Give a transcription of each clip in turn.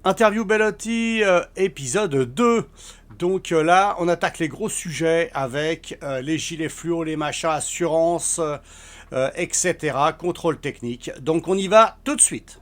Interview Bellotti, épisode 2. Donc là, on attaque les gros sujets avec les gilets fluo, les machins, assurance, etc. Contrôle technique. Donc on y va tout de suite.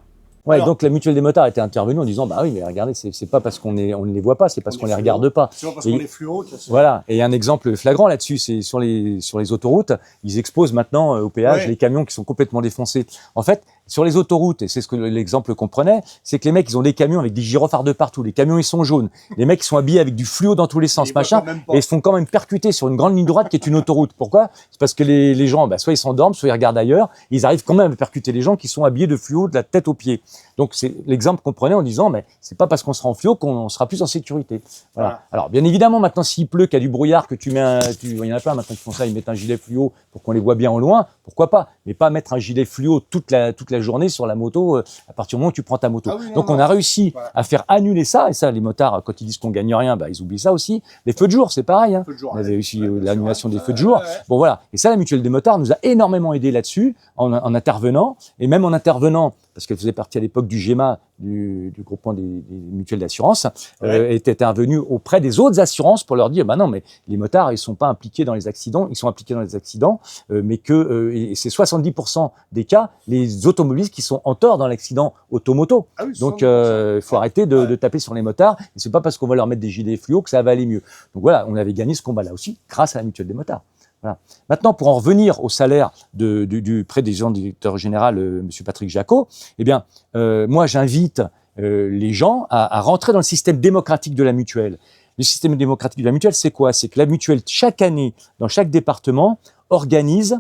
Ouais, donc la mutuelle des motards était intervenue en disant bah oui, mais regardez, c'est pas parce on ne les voit pas, c'est parce qu'on les regarde pas. C'est pas parce qu'on est fluo. Voilà. Et un exemple flagrant là-dessus, c'est sur les autoroutes, ils exposent maintenant au péage les camions qui sont complètement défoncés. En fait, sur les autoroutes, et c'est ce que l'exemple qu'on prenait, c'est que les mecs, ils ont des camions avec des gyrophares de partout. Les camions, ils sont jaunes. Les mecs, ils sont habillés avec du fluo dans tous les sens, machin, et ils se font quand même percuter sur une grande ligne droite qui est une autoroute. Pourquoi? C'est parce que les gens, soit ils s'endorment, soit ils regardent ailleurs. Ils arrivent quand même à percuter les gens qui sont habillés de fluo de la tête aux pieds. Donc c'est l'exemple qu'on prenait en disant, mais c'est pas parce qu'on sera en fluo qu'on sera plus en sécurité. Voilà. Alors bien évidemment, maintenant s'il pleut, qu'il y a du brouillard, que il y en a plein maintenant qui font ça, ils mettent un gilet fluo pour qu'on les voit bien au loin, pourquoi pas? Mais pas mettre un gilet fluo toute la journée sur la moto à partir du moment où tu prends ta moto. Donc on a réussi à faire annuler ça, et ça les motards quand ils disent qu'on gagne rien, ils oublient ça aussi. Les feux de jour, c'est pareil. Hein. On avait aussi l'annulation des feux de jour. Bon voilà. Et ça, la mutuelle des motards nous a énormément aidé là-dessus en intervenant, et même en intervenant parce qu'elle faisait partie à l'époque du GEMA, du groupement des mutuelles d'assurance, était intervenue auprès des autres assurances pour leur dire, non, mais les motards, ils sont pas impliqués dans les accidents, ils sont impliqués dans les accidents, mais que et c'est 70% des cas, les automobilistes qui sont en tort dans l'accident automoto. Ah oui, donc, il faut arrêter de taper sur les motards, et c'est pas parce qu'on va leur mettre des gilets fluo que ça va aller mieux. Donc voilà, on avait gagné ce combat-là aussi, grâce à la mutuelle des motards. Voilà. Maintenant, pour en revenir au salaire du président directeur général, Monsieur Patrick Jacot, eh bien, moi, j'invite les gens à rentrer dans le système démocratique de la mutuelle. Le système démocratique de la mutuelle, c'est quoi? C'est que la mutuelle, chaque année, dans chaque département, organise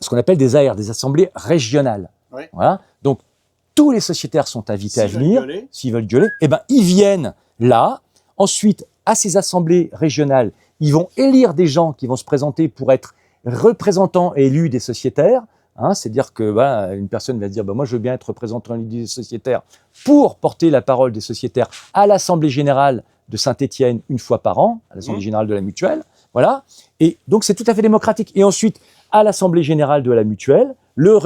ce qu'on appelle des AR, des assemblées régionales. Oui. Voilà. Donc, tous les sociétaires sont invités à venir, s'ils veulent gueuler, eh ben, ils viennent là. Ensuite, à ces assemblées régionales, ils vont élire des gens qui vont se présenter pour être représentants et élus des sociétaires. Hein, c'est-à-dire que une personne va dire moi je veux bien être représentant élu des sociétaires pour porter la parole des sociétaires à l'Assemblée générale de Saint-Étienne une fois par an, à l'Assemblée générale de la mutuelle. Voilà. Et donc c'est tout à fait démocratique. Et ensuite, à l'Assemblée générale de la mutuelle, le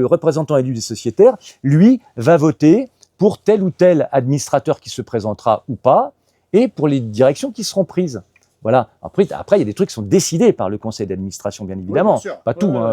représentant élu des sociétaires, lui, va voter pour tel ou tel administrateur qui se présentera ou pas, et pour les directions qui seront prises. Voilà. Après, il y a des trucs qui sont décidés par le conseil d'administration, bien évidemment. Oui, bien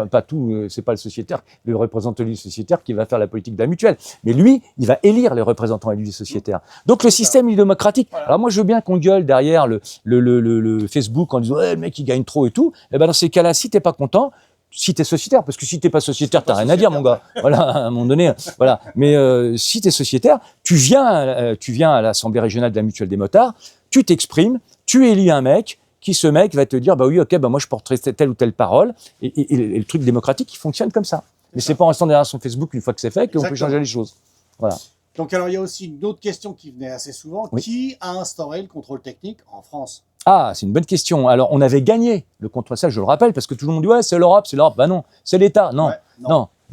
pas tout. C'est pas le sociétaire, le représentant élu sociétaire qui va faire la politique de la mutuelle. Mais lui, il va élire les représentants élus des sociétaires. Donc le système est démocratique. Voilà. Alors moi, je veux bien qu'on gueule derrière le Facebook en disant le mec il gagne trop et tout. Et dans ces cas-là, si t'es pas content, si t'es sociétaire, parce que si t'es pas sociétaire, t'as rien à dire, mon gars. Voilà, à un moment donné, voilà. Mais si t'es sociétaire, tu viens à l'Assemblée régionale de la mutuelle des motards, tu t'exprimes, tu élis un mec, ce mec va te dire, oui, ok, moi je porterai telle ou telle parole, et le truc démocratique, il fonctionne comme ça. Mais c'est pas en restant derrière son Facebook une fois que c'est fait qu'on peut changer les choses. Voilà. Donc alors il y a aussi une autre question qui venait assez souvent. Oui. Qui a instauré le contrôle technique en France? Ah, c'est une bonne question. Alors, on avait gagné le contrôle, ça je le rappelle, parce que tout le monde dit, c'est l'Europe, c'est l'Europe. Non, c'est l'État. Non,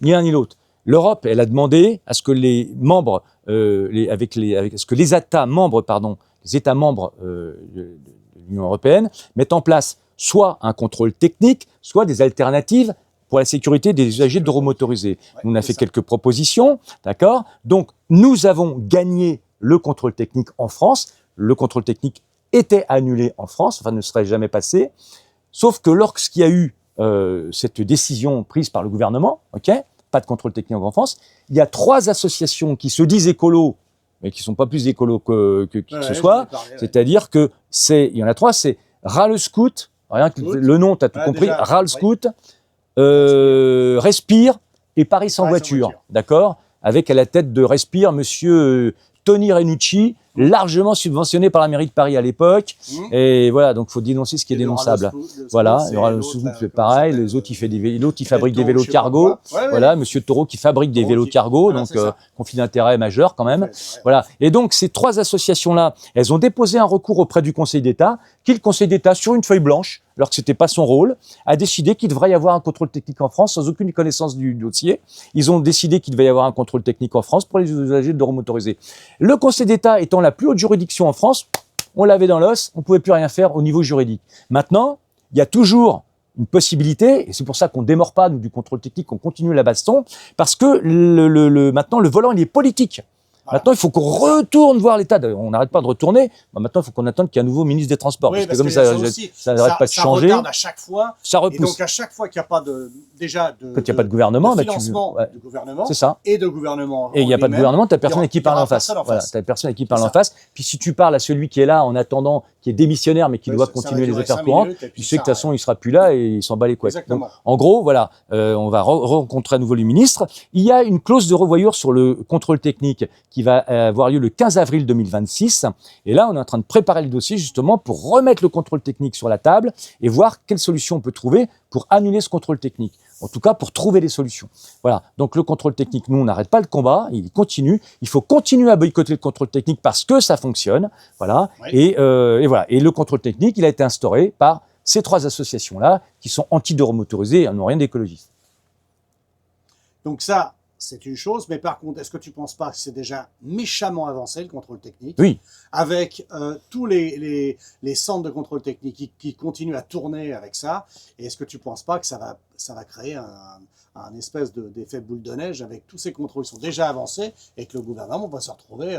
ni l'un ni l'autre. L'Europe, elle a demandé à ce que les membres, ce que les États membres de l'Union européenne mettent en place soit un contrôle technique, soit des alternatives pour la sécurité des usagers d'euromotorisés. Nous, on a fait quelques propositions, d'accord? Donc, nous avons gagné le contrôle technique en France. Le contrôle technique était annulé en France, ne serait jamais passé, sauf que lorsqu'il y a eu cette décision prise par le gouvernement, pas de contrôle technique en France, il y a 3 associations qui se disent écolos, mais qui ne sont pas plus écolos que ce soit, c'est-à-dire que il y en a 3, c'est Râle Scout, rien que le nom, tu as tout compris, Râle Scout, Respire et Paris sans voiture, d'accord? Avec à la tête de Respire, monsieur Tony Renucci, largement subventionné par la mairie de Paris à l'époque. Et voilà, donc il faut dénoncer ce qui est dénonçable. Voilà, il y aura le sous c'est pareil, les autres, l'autre, il fabrique des vélos cargo. Voilà, monsieur Taureau qui fabrique des vélos cargo, donc conflit d'intérêt majeur quand même. Voilà. Et donc, ces 3 associations-là, elles ont déposé un recours auprès du Conseil d'État, qui, le Conseil d'État, sur une feuille blanche, alors que c'était pas son rôle, a décidé qu'il devrait y avoir un contrôle technique en France sans aucune connaissance du dossier. Ils ont décidé qu'il devait y avoir un contrôle technique en France pour les usagers d'euromotorisés. Le Conseil d'État étant la plus haute juridiction en France, on l'avait dans l'os, on pouvait plus rien faire au niveau juridique. Maintenant, il y a toujours une possibilité, et c'est pour ça qu'on démord pas nous, du contrôle technique, qu'on continue la baston, parce que maintenant le volant il est politique. Voilà. Maintenant, il faut qu'on retourne voir l'État. On n'arrête pas de retourner. Maintenant, il faut qu'on attende qu'il y ait un nouveau ministre des Transports. Oui, parce que comme ça n'arrête pas de changer. Ça retarde à chaque fois. Ça repousse. Et donc, à chaque fois qu'il n'y a pas de gouvernement, de financement du gouvernement c'est ça. et de gouvernement. Et il n'y a pas de gouvernement, tu n'as personne à qui parler en face. Voilà, tu n'as personne à qui parler en face. Puis si tu parles à celui qui est là en attendant, qui est démissionnaire mais qui doit continuer les affaires courantes, tu sais que de toute façon, il ne sera plus là et il s'en bat les couettes. Donc, en gros, voilà, on va rencontrer à nouveau le ministre. Il y a une clause de revoyure sur le contrôle technique qui va avoir lieu le 15 avril 2026. Et là, on est en train de préparer le dossier justement pour remettre le contrôle technique sur la table et voir quelle solution on peut trouver pour annuler ce contrôle technique. En tout cas, pour trouver des solutions. Voilà. Donc, le contrôle technique, nous, on n'arrête pas le combat. Il continue. Il faut continuer à boycotter le contrôle technique parce que ça fonctionne. Voilà. Oui. Et voilà. Et le contrôle technique, il a été instauré par ces 3 associations-là qui sont anti-deux motorisés et n'ont rien d'écologiste. Donc ça, c'est une chose. Mais par contre, est-ce que tu ne penses pas que c'est déjà méchamment avancé, le contrôle technique? Oui. Avec tous les centres de contrôle technique qui continuent à tourner avec ça. Et est-ce que tu ne penses pas que ça va créer un espèce d'effet boule de neige avec tous ces contrôles qui sont déjà avancés et que le gouvernement va se retrouver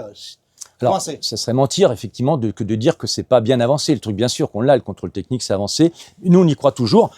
coincé? Ça serait mentir, effectivement, que de dire que c'est pas bien avancé. Le truc, bien sûr, qu'on l'a, le contrôle technique, c'est avancé. Nous, on y croit toujours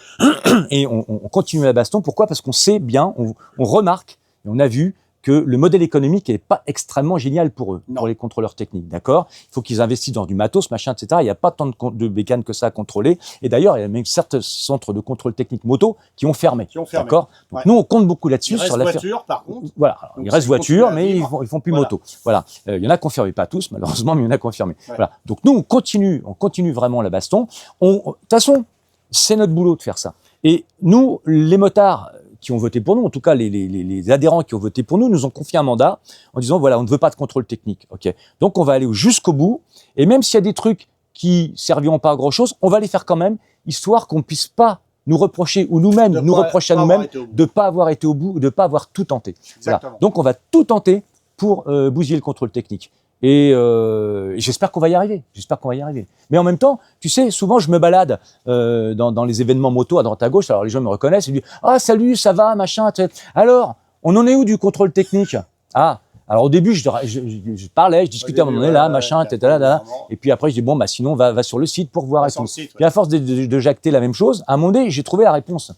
et on continue la baston. Pourquoi? Parce qu'on sait bien, on remarque, et on a vu que le modèle économique n'est pas extrêmement génial pour eux, pour les contrôleurs techniques, d'accord? Il faut qu'ils investissent dans du matos, machin, etc. Il n'y a pas tant de bécanes que ça à contrôler. Et d'ailleurs, il y a même certains centres de contrôle technique moto qui ont fermé, d'accord? Donc, nous, on compte beaucoup là-dessus. Sur la voiture, par contre. Voilà, il reste voiture, mais ils font plus moto. Voilà, il y en a confirmé, pas tous, malheureusement, mais il y en a confirmé. Ouais. Voilà. Donc, nous, on continue vraiment la baston. De toute façon, c'est notre boulot de faire ça. Et nous, les motards qui ont voté pour nous, en tout cas les adhérents qui ont voté pour nous, nous ont confié un mandat en disant voilà, on ne veut pas de contrôle technique. Okay. Donc on va aller jusqu'au bout, et même s'il y a des trucs qui serviront pas à grand chose, on va les faire quand même, histoire qu'on puisse pas nous reprocher ou nous-mêmes nous reprocher à nous-mêmes de pas avoir été au bout, de pas avoir tout tenté. Voilà. Donc on va tout tenter pour bousiller le contrôle technique. Et j'espère qu'on va y arriver. Mais en même temps, tu sais, souvent je me balade dans les événements moto à droite à gauche. Alors les gens me reconnaissent, ils me disent ah salut, ça va, machin. Alors, on en est où du contrôle technique? Ah, alors au début je parlais, je discutais à un moment donné là, machin, etc. Et puis après je dis bon bah sinon va sur le site pour voir et tout. Puis à force de jacter la même chose, à un moment donné j'ai trouvé la réponse.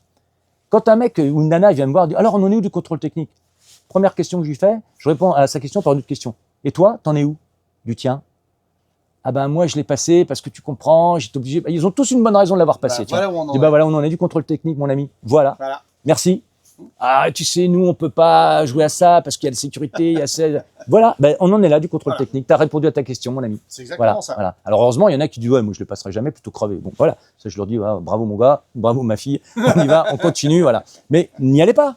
Quand un mec ou une nana vient me voir, dit alors on en est où du contrôle technique? Première question que je lui fais, je réponds à sa question par une autre question. Et toi, t'en es où du tien? Ah ben moi je l'ai passé parce que tu comprends, j'étais obligé. Ils ont tous une bonne raison de l'avoir passé. Voilà où on en est. Voilà, on en est du contrôle technique, mon ami. Voilà. Merci. Ah, tu sais, nous on peut pas jouer à ça parce qu'il y a la sécurité, il y a ça. Voilà, ben on en est là du contrôle technique. T'as répondu à ta question, mon ami. C'est exactement ça. Voilà. Alors heureusement, il y en a qui disent ouais, moi je le passerai jamais, plutôt crever. Bon, voilà. Ça je leur dis bravo mon gars, bravo ma fille. On y va, on continue, voilà. Mais n'y allez pas.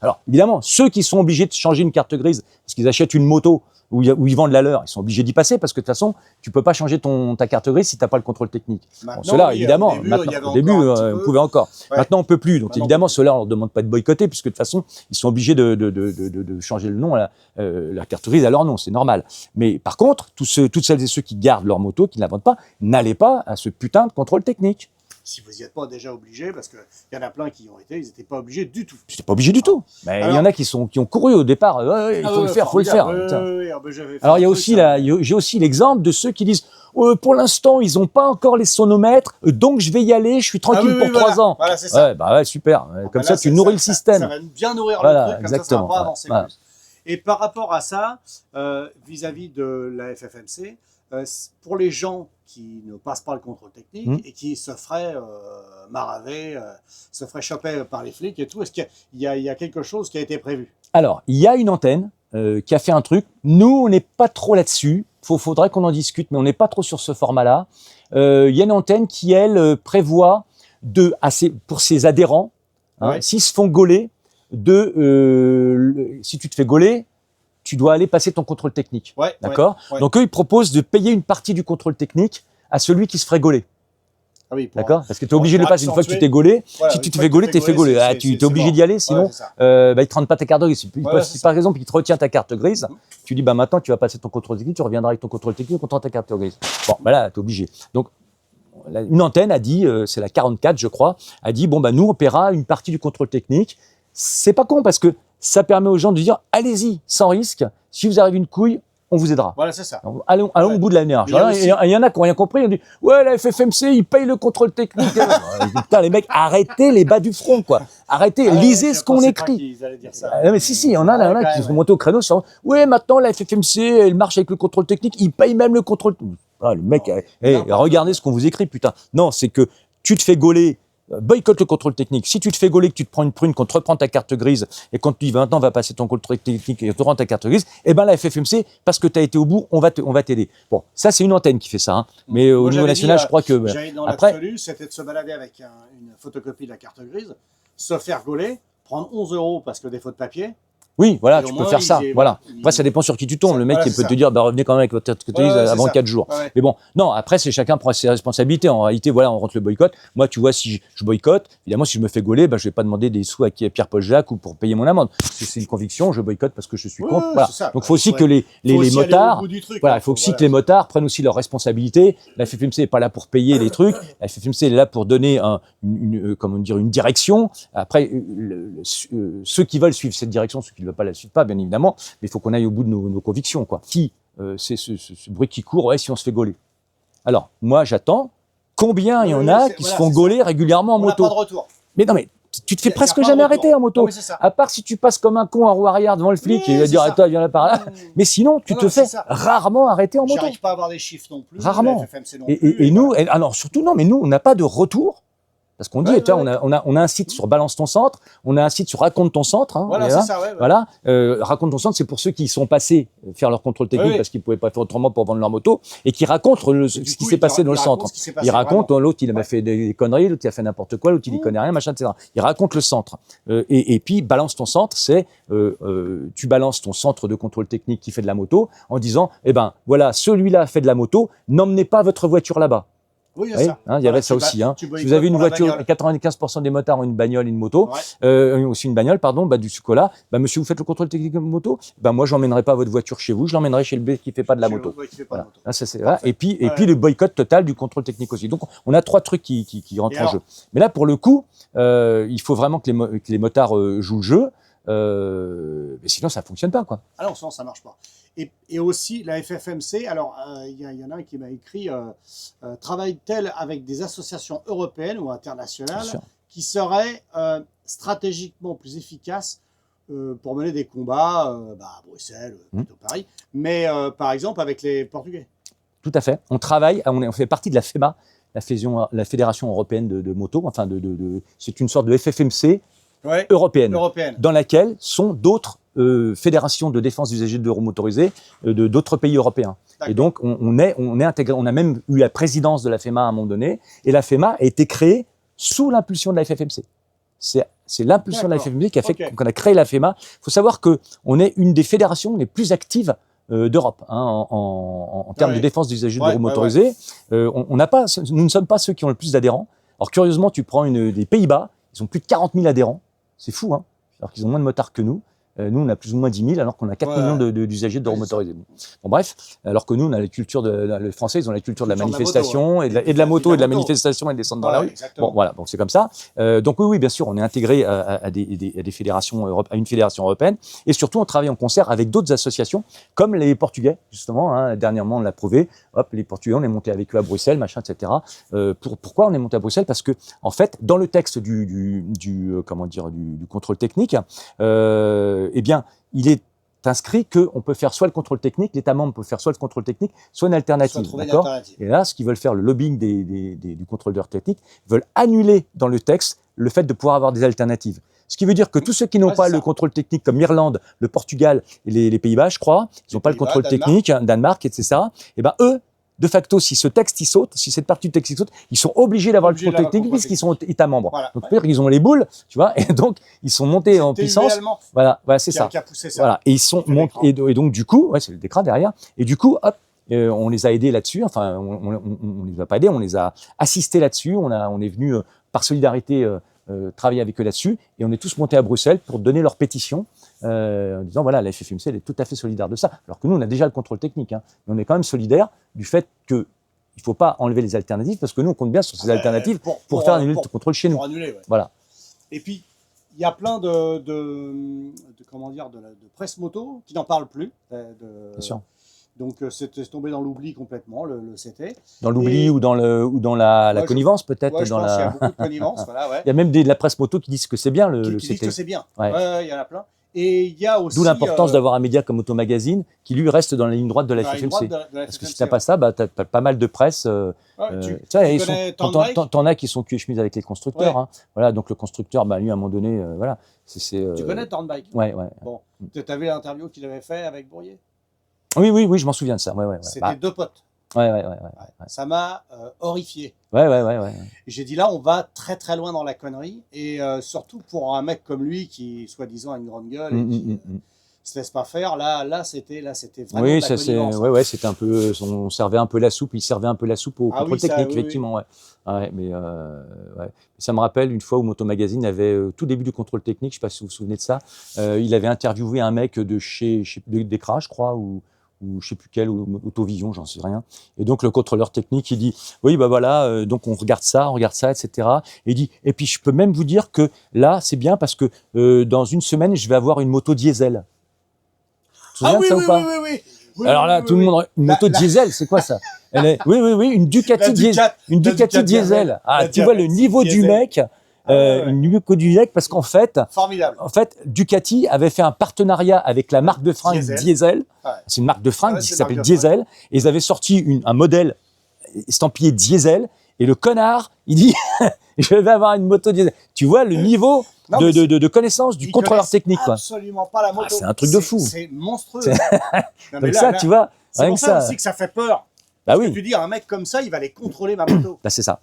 Alors évidemment, ceux qui sont obligés de changer une carte grise parce qu'ils achètent une moto où ils vendent la leur, ils sont obligés d'y passer parce que de toute façon, tu peux pas changer ta carte grise si t'as pas le contrôle technique. Bon, ceux-là, évidemment, au début, on pouvait encore. Ouais. Maintenant, on peut plus. Donc évidemment, ceux-là, on leur demande pas de boycotter puisque de toute façon, ils sont obligés de changer le nom, la carte grise à leur nom, c'est normal. Mais par contre, toutes celles et ceux qui gardent leur moto, qui ne la vendent pas, n'allez pas à ce putain de contrôle technique. Si vous n'y êtes pas déjà obligé, parce qu'il y en a plein qui y ont été, ils n'étaient pas obligés du tout. Ils n'étaient pas obligés du tout. Mais il y en a qui ont couru au départ. Il faut le faire. Alors j'ai aussi l'exemple de ceux qui disent pour l'instant ils n'ont pas encore les sonomètres, donc je vais y aller, je suis tranquille pour 3 ans. Voilà, c'est ça. Ouais, super. Comme ça, tu nourris le système. Ça va bien nourrir le truc, comme ça va pas avancer plus. Et par rapport à ça, vis-à-vis de la FFMC, pour les gens qui ne passent pas le contrôle technique et qui se feraient maraver, se feraient choper par les flics et tout, est-ce qu'il y a quelque chose qui a été prévu? Alors, il y a une antenne qui a fait un truc. Nous, on n'est pas trop là-dessus. Faudrait qu'on en discute, mais on n'est pas trop sur ce format-là. Il y a une antenne qui, elle, prévoit pour ses adhérents, s'ils se font gauler, si tu te fais gauler, tu dois aller passer ton contrôle technique. D'accord ? Donc, eux, ils proposent de payer une partie du contrôle technique à celui qui se ferait gauler. Ah oui, d'accord ? Parce que tu es obligé de le passer une fois que tu t'es gaulé. Si tu te fais gauler, tu es fait gauler. Tu es obligé d'y aller, sinon, ils ne te rendent pas ta carte grise. Si par exemple, ils te retiennent ta carte grise, tu dis, maintenant, tu vas passer ton contrôle technique, tu reviendras avec ton contrôle technique contre ta carte grise. Bon, là, tu es obligé. Donc, une antenne a dit, c'est la 44, je crois, a dit, nous, on paiera une partie du contrôle technique. C'est pas con parce que ça permet aux gens de dire allez-y, sans risque. Si vous arrivez une couille, on vous aidera. Voilà, c'est ça. Donc, allons au bout de la démarche. Il y en a qui n'ont rien compris. On dit ouais, la FFMC, ils payent le contrôle technique. Putain, les mecs, arrêtez les bas du front, quoi. Arrêtez, lisez ce qu'on écrit. Mais si, il y en a qui sont montés au créneau sur ouais, maintenant la FFMC, elle marche avec le contrôle technique, ils payent même le contrôle. Ah, le mec, regardez ce qu'on vous écrit, putain. Non, c'est que tu te fais gauler. Boycotte le contrôle technique. Si tu te fais gauler, que tu te prends une prune, qu'on te reprend ta carte grise, et quand tu dis maintenant va passer ton contrôle technique et tu rends ta carte grise, eh ben la FFMC, parce que tu as été au bout, on va t'aider. Bon, ça c'est une antenne qui fait ça, hein. Mais au niveau national, je crois que j'avais dans l'absolu, c'était de se balader avec une photocopie de la carte grise, se faire gauler, prendre 11 € parce que défaut de papier. Oui, voilà, tu peux faire ça. Voilà. Après, ça dépend sur qui tu tombes. Le mec, il peut te dire, bah, revenez quand même avec votre carte grise avant 4 jours. Mais bon, non, après, c'est chacun prend ses responsabilités. En réalité, voilà, on rentre le boycott. Moi, tu vois, si je boycotte, évidemment, si je me fais gauler, bah, je vais pas demander des sous à Pierre-Paul Jacques ou pour payer mon amende. C'est une conviction, je boycotte parce que je suis contre. Voilà. Donc, il faut aussi que les motards, voilà, il faut aussi que les motards prennent aussi leurs responsabilités. La FFMC n'est pas là pour payer les trucs. La FFMC est là pour donner une direction. Après, ceux qui veulent suivre cette direction, ceux qui ne veulent pas la suivre pas, bien évidemment, mais il faut qu'on aille au bout de nos convictions, quoi. Si c'est ce bruit qui court, ouais, si on se fait gauler. Alors, moi, j'attends. Combien il y en a qui se font gauler régulièrement en moto? Pas de retour. Mais non, mais tu te fais presque jamais arrêter en moto. À part si tu passes comme un con en roue arrière devant le flic et il va dire attends, viens là par là. Mais sinon, tu te fais rarement arrêter en moto. J'arrive pas à avoir des chiffres non plus. Rarement. Et nous, alors surtout non, mais nous, on n'a pas de retour. Parce qu'on dit, on a un site sur Balance ton centre, on a un site sur Raconte ton centre. Hein, voilà, c'est ça, voilà. Raconte ton centre, c'est pour ceux qui sont passés faire leur contrôle technique parce qu'ils ne pouvaient pas faire autrement pour vendre leur moto et qui racontent ce qui s'est passé dans le centre. Ils racontent, l'autre il a fait des conneries, l'autre il a fait n'importe quoi, l'autre il n'y connaît rien, machin, etc. Ils racontent le centre. Et puis, Balance ton centre, c'est tu balances ton centre de contrôle technique qui fait de la moto en disant, eh ben voilà, celui-là fait de la moto, n'emmenez pas votre voiture là-bas. Oui, il y a ça. Il y avait ça aussi. Si vous avez une voiture, 95% des motards ont une bagnole, une moto, aussi une bagnole, pardon, du Sucola. Monsieur, vous faites le contrôle technique de moto. Moi, j'emmènerai pas votre voiture chez vous. Je l'emmènerai chez le B qui fait pas de la moto. Et puis le boycott total du contrôle technique aussi. Donc, on a 3 trucs qui rentrent en jeu. Mais là, pour le coup, il faut vraiment que les motards jouent le jeu. Mais sinon, ça fonctionne pas, quoi. Ah non, sinon, ça marche pas. Et aussi, la FFMC, alors, il y en a un qui m'a écrit travaille-t-elle avec des associations européennes ou internationales qui seraient stratégiquement plus efficaces pour mener des combats à Bruxelles, plutôt Paris, mais par exemple avec les Portugais? Tout à fait. On travaille, on fait partie de la FEMA, la Fédération européenne de moto. Enfin, c'est une sorte de FFMC européenne, dans laquelle sont d'autres fédérations de défense d'usagers de roues motorisées d'autres pays européens. Et donc, on est intégré. On a même eu la présidence de la FEMA à un moment donné. Et la FEMA a été créée sous l'impulsion de la FFMC. C'est l'impulsion de la FFMC qui a fait qu'on a créé la FEMA. Il faut savoir qu'on est une des fédérations les plus actives d'Europe en termes de défense des usagers de roues motorisées. Nous ne sommes pas ceux qui ont le plus d'adhérents. Alors, curieusement, tu prends des Pays-Bas, ils ont plus de 40 000 adhérents. C'est fou, hein, alors qu'ils ont moins de motards que nous. Nous, on a plus ou moins 10 000, alors qu'on a 4 millions d'usagers de roues motorisées. Bon, bref, alors que nous, on a la culture les Français, ils ont la culture de la manifestation et de la moto et de la manifestation et de descendre dans la rue. Exactement. Bon, voilà, c'est comme ça. Donc oui, bien sûr, on est intégré à des fédérations, à une fédération européenne, et surtout, on travaille en concert avec d'autres associations, comme les Portugais, justement. Hein, dernièrement, on l'a prouvé. Hop, les Portugais, on est monté avec eux à Bruxelles, machin, etc. Pourquoi on est monté à Bruxelles? Parce que, en fait, dans le texte du contrôle technique, eh bien, il est inscrit qu'on peut faire soit le contrôle technique, l'État membre peut faire soit le contrôle technique, soit une alternative. D'accord ? Et là, ce qu'ils veulent faire, le lobbying du contrôleur technique, ils veulent annuler dans le texte le fait de pouvoir avoir des alternatives. Ce qui veut dire que tous ceux qui n'ont pas le contrôle technique, comme l'Irlande, le Portugal et les Pays-Bas, je crois, ils n'ont pas le contrôle technique, Danemark, etc. Et ben eux, de facto, si ce texte il saute, si cette partie du texte il saute, ils sont obligés d'avoir le contrôle technique puisqu'ils sont États membres. Voilà. Donc c'est-à-dire qu'ils ont les boules, tu vois, et donc ils sont montés en puissance. Voilà, c'est ça. Qui a poussé ça. Voilà, et ils sont montés, et donc du coup, c'est le décret derrière. Et du coup, hop, on les a aidés là-dessus. Enfin, on les a pas aidés, on les a assistés là-dessus. On est venu par solidarité travailler avec eux là-dessus, et on est tous montés à Bruxelles pour donner leur pétition. En disant voilà, la FFMC elle est tout à fait solidaire de ça, alors que nous on a déjà le contrôle technique, hein, mais on est quand même solidaire du fait qu'il ne faut pas enlever les alternatives, parce que nous on compte bien sur ces alternatives pour faire annuler le contrôle chez nous. Annuler, voilà. Et puis il y a plein comment dire, de presse moto qui n'en parlent plus. Bien sûr. Donc c'était tombé dans l'oubli complètement, le CT. Dans l'oubli ou dans la Ouais, connivence peut-être. Ouais, je pense qu'il y a beaucoup de connivence. Voilà, ouais. Il y a même de la presse moto qui disent que c'est bien le Qui CT. disent que c'est bien. Ouais. Ouais, il y en a plein. Et il y a aussi. D'où l'importance d'avoir un média comme Auto Magazine qui lui reste dans la ligne droite de la FFMC. Parce que si tu n'as pas ça, bah, tu as pas mal de presse. T'en as qui sont cul et chemise avec les constructeurs. Ouais. Hein. Voilà, donc le constructeur, bah, lui, à un moment donné, voilà. Tu connais Turnbike? Ouais. Bon, tu avais l'interview qu'il avait fait avec Bourrier? Oui, je m'en souviens de ça. Ouais. C'était deux potes. Ouais. Ça m'a horrifié. Ouais. J'ai dit là, on va très très loin dans la connerie. Et surtout pour un mec comme lui qui, soi-disant, a une grande gueule et qui se laisse pas faire. Là, c'était vraiment de la connivence. Ouais, c'était un peu. On servait un peu la soupe. Il servait un peu la soupe au contrôle technique, effectivement. Ouais. Mais ça me rappelle une fois où Moto Magazine avait, tout début du contrôle technique, je ne sais pas si vous vous souvenez de ça, il avait interviewé un mec de chez d'Ecra, je crois, ou je sais plus quel, ou Autovision, j'en sais rien. Et donc le contrôleur technique, il dit, oui, bah voilà, donc on regarde ça, etc. Et il dit, et puis je peux même vous dire que là, c'est bien parce que dans une semaine, je vais avoir une moto diesel. Tu te souviens de ça ou pas? Oui, alors là, tout le monde, une moto diesel, c'est quoi ça? Oui, une Ducati diesel. Ah, tu vois le niveau du mec. Niveau du mec, parce qu'en fait, Ducati avait fait un partenariat avec la marque de fringues Diesel. C'est une marque de fringues qui s'appelle Diesel. Et ils avaient sorti un modèle estampillé Diesel. Et le connard, il dit, je vais avoir une moto Diesel. Tu vois le niveau de connaissance du contrôleur technique. Absolument pas la moto. C'est un truc de fou. C'est monstrueux. Donc ça, tu vois, c'est pour ça aussi que ça fait peur. Bah Parce oui. que tu dis, un mec comme ça, il va aller contrôler ma moto. Bah c'est ça.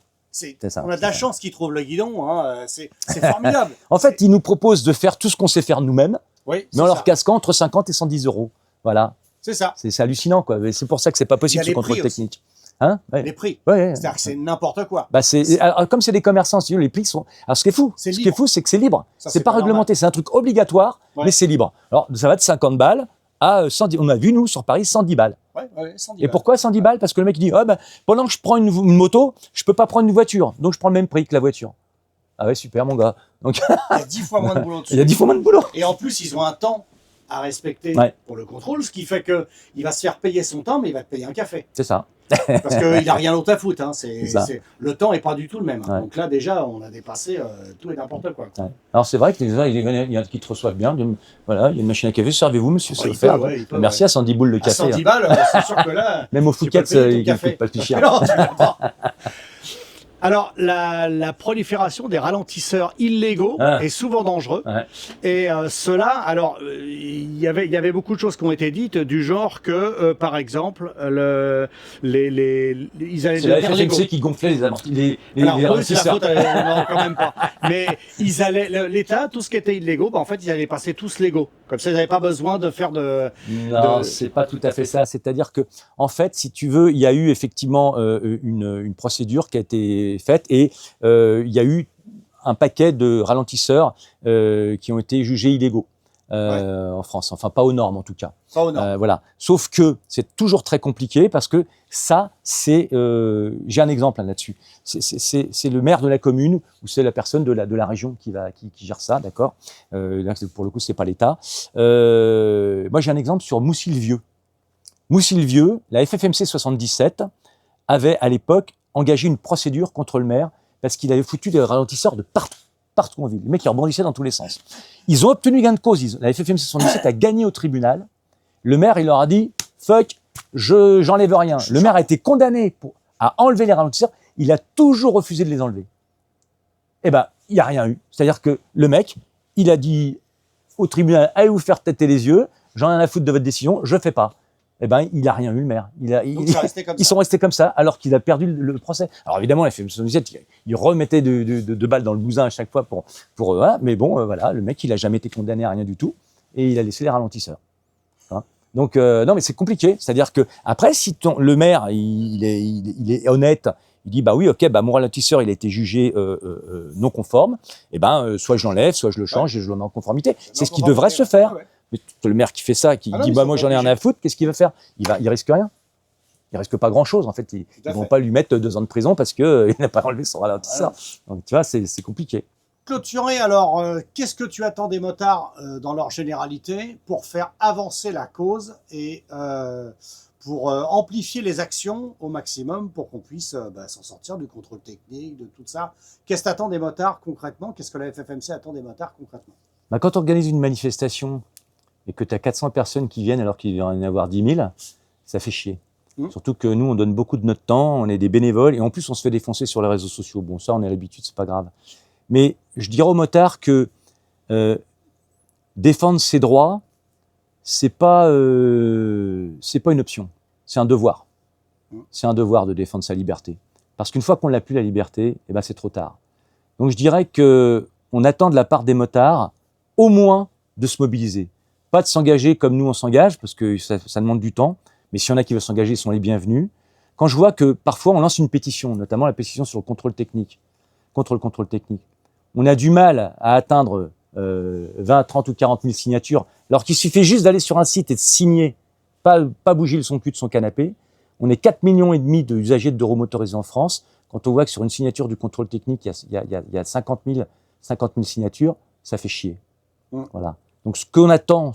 On a de la chance qu'il trouve le guidon, hein. C'est formidable. En fait, ils nous proposent de faire tout ce qu'on sait faire nous-mêmes, mais en leur casquant entre 50 et 100 €. Voilà. C'est ça. C'est hallucinant, quoi. C'est pour ça que c'est pas possible ce contrôle technique. Hein? Les prix. Ouais. C'est-à-dire que c'est n'importe quoi. Bah alors, comme c'est des commerçants, si les prix sont. Alors ce qui est fou, c'est que c'est libre. C'est pas réglementé, c'est un truc obligatoire, mais c'est libre. Alors ça va de 50 balles à 110. On a vu nous sur Paris 110 balles. 110 Et pourquoi 110 balles? Parce que le mec dit, pendant que je prends une moto, je peux pas prendre une voiture, donc je prends le même prix que la voiture. Ah ouais, super mon gars. Donc il y a 10 fois moins de boulot dessus. Il y a 10 fois moins de boulot. Et en plus, ils ont un temps à respecter pour le contrôle, ce qui fait que il va se faire payer son temps, mais il va te payer un café. C'est ça. Parce qu'il n'a rien d'autre à foutre. Hein. Le temps n'est pas du tout le même. Hein. Donc là, déjà, on a dépassé tout et n'importe quoi. Alors c'est vrai que il y en a qui te reçoivent bien. Voilà, il y a une machine à café. Servez-vous, monsieur, c'est offert. Merci à 110 boules le café. À 110 balles, c'est sûr que là. Même au Fouquet's, il ne coûte pas plus cher. Non, tu l'as pas. Alors, la prolifération des ralentisseurs illégaux est souvent dangereux. Et cela, alors, il y avait beaucoup de choses qui ont été dites, du genre que, par exemple, ils allaient c'est la FFMC qui gonflait les ralentisseurs. Non, quand même pas. Mais l'État, tout ce qui était illégaux, en fait, ils allaient passer tous légaux. Comme ça, ils n'avaient pas besoin de faire de... Non, c'est pas tout à fait ça. C'est-à-dire que, en fait, si tu veux, il y a eu effectivement une procédure qui a été faite et il y a eu un paquet de ralentisseurs qui ont été jugés illégaux en France. Enfin, pas aux normes en tout cas. Pas aux normes. Voilà. Sauf que c'est toujours très compliqué parce que ça, c'est... j'ai un exemple là-dessus. C'est le maire de la commune ou c'est la personne de la région qui gère ça, d'accord. Là, pour le coup, c'est pas l'État. Moi, j'ai un exemple sur Moussi-le-Vieux. Moussi-le-Vieux, la FFMC 77 avait à l'époque engagé une procédure contre le maire parce qu'il avait foutu des ralentisseurs de partout en ville. Les mecs, ils rebondissaient dans tous les sens. Ils ont obtenu gain de cause. La FFMC 77 a gagné au tribunal. Le maire, il leur a dit « fuck, j'enlève rien ». Le maire a été condamné à enlever les ralentisseurs. Il a toujours refusé de les enlever. Eh ben, il n'y a rien eu. C'est-à-dire que le mec, il a dit au tribunal « allez vous faire têter les yeux, j'en ai rien à foutre de votre décision, je ne fais pas ». Eh ben, il n'a rien eu, le maire. Ils sont restés comme ça, alors qu'il a perdu le procès. Alors évidemment, la FFMC 77, il remettait deux balles dans le bousin à chaque fois pour eux. Mais bon, voilà, le mec, il n'a jamais été condamné à rien du tout, et il a laissé les ralentisseurs. Hein. Donc, non, mais c'est compliqué. C'est-à-dire que après, si le maire, il est honnête, il dit, bah oui, ok, bah mon ralentisseur, il a été jugé non conforme, et ben, soit je l'enlève, soit je le change et je le mets en conformité. C'est ce qui devrait se faire. Mais le maire qui fait ça, qui dit bah moi j'en ai rien à foutre, qu'est-ce qu'il va faire? Il risque rien. Il risque pas grand chose en fait. Ils vont pas lui mettre 2 ans de prison parce que il n'a pas enlevé son ralentisseur. Donc tu vois, c'est compliqué. clôturer, alors, qu'est-ce que tu attends des motards dans leur généralité pour faire avancer la cause et pour amplifier les actions au maximum pour qu'on puisse s'en sortir du contrôle technique, de tout ça? Qu'est-ce que tu attends des motards concrètement? Qu'est-ce que la FFMC attend des motards concrètement? Quand on organise une manifestation et que tu as 400 personnes qui viennent alors qu'il va y en avoir 10 000, ça fait chier. Surtout que nous, on donne beaucoup de notre temps, on est des bénévoles, et en plus, on se fait défoncer sur les réseaux sociaux. Bon, ça, on a l'habitude, c'est pas grave. Mais je dirais aux motards que défendre ses droits, c'est pas une option, c'est un devoir. C'est un devoir de défendre sa liberté. Parce qu'une fois qu'on l'a plus, la liberté, eh ben, c'est trop tard. Donc je dirais qu'on attend de la part des motards, au moins, de se mobiliser. Pas de s'engager comme nous, on s'engage, parce que ça demande du temps. Mais s'il y en a qui veulent s'engager, ils sont les bienvenus. Quand je vois que parfois on lance une pétition, notamment la pétition sur le contrôle technique, contre le contrôle technique, on a du mal à atteindre 20, 30 ou 40 000 signatures, alors qu'il suffit juste d'aller sur un site et de signer, pas bouger son cul de son canapé. On est 4,5 millions d'usagers de deux roues motorisés en France. Quand on voit que sur une signature du contrôle technique, il y a 50 000 signatures, ça fait chier. Voilà. Donc ce qu'on attend,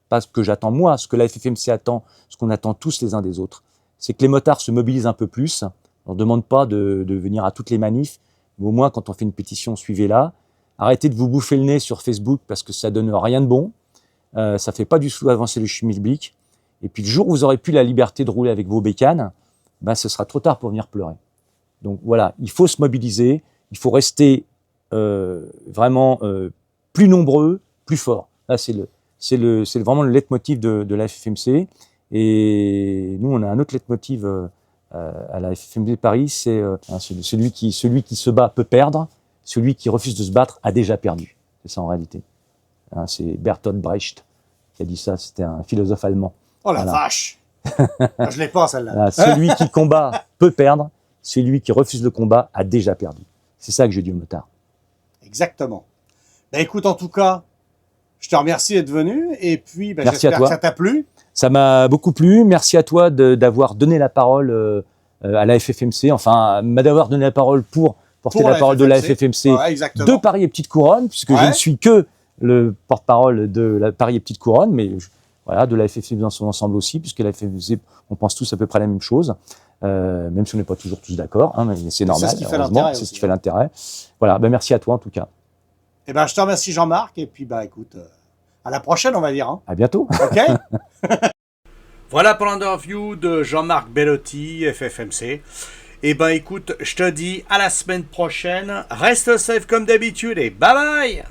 pas ce que j'attends moi, ce que la FFMC attend, ce qu'on attend tous les uns des autres, c'est que les motards se mobilisent un peu plus. On ne demande pas de venir à toutes les manifs, mais au moins quand on fait une pétition, suivez-la. Arrêtez de vous bouffer le nez sur Facebook parce que ça donne rien de bon. Ça fait pas du tout avancer le schmilblick. Et puis le jour où vous aurez plus la liberté de rouler avec vos bécanes, ce sera trop tard pour venir pleurer. Donc voilà, il faut se mobiliser, il faut rester vraiment plus nombreux, plus forts. Là, c'est vraiment le leitmotiv de la FFMC. Et nous, on a un autre leitmotiv à la FFMC Paris, c'est celui qui se bat peut perdre, celui qui refuse de se battre a déjà perdu. C'est ça en réalité. C'est Bertolt Brecht qui a dit ça, c'était un philosophe allemand. Oh la vache. Je l'ai pas celle-là. Voilà, celui qui combat peut perdre, celui qui refuse le combat a déjà perdu. C'est ça que je dis aux motards. Exactement. Écoute, en tout cas, je te remercie d'être venu et puis j'espère que ça t'a plu. Ça m'a beaucoup plu. Merci à toi d'avoir donné la parole à la FFMC, enfin d'avoir donné la parole pour porter la parole de la FFMC de Paris et Petite Couronne, puisque je ne suis que le porte-parole de la Paris et Petite Couronne, mais voilà, de la FFMC dans son ensemble aussi, puisque la FFMC, on pense tous à peu près la même chose, même si on n'est pas toujours tous d'accord, mais c'est normal, c'est ce qui fait l'intérêt. Voilà, merci à toi en tout cas. Je te remercie Jean-Marc, et puis écoute, à la prochaine on va dire. À bientôt. Ok. Voilà pour l'interview de Jean-Marc Bellotti, FFMC. Écoute, je te dis à la semaine prochaine. Reste safe comme d'habitude et bye bye.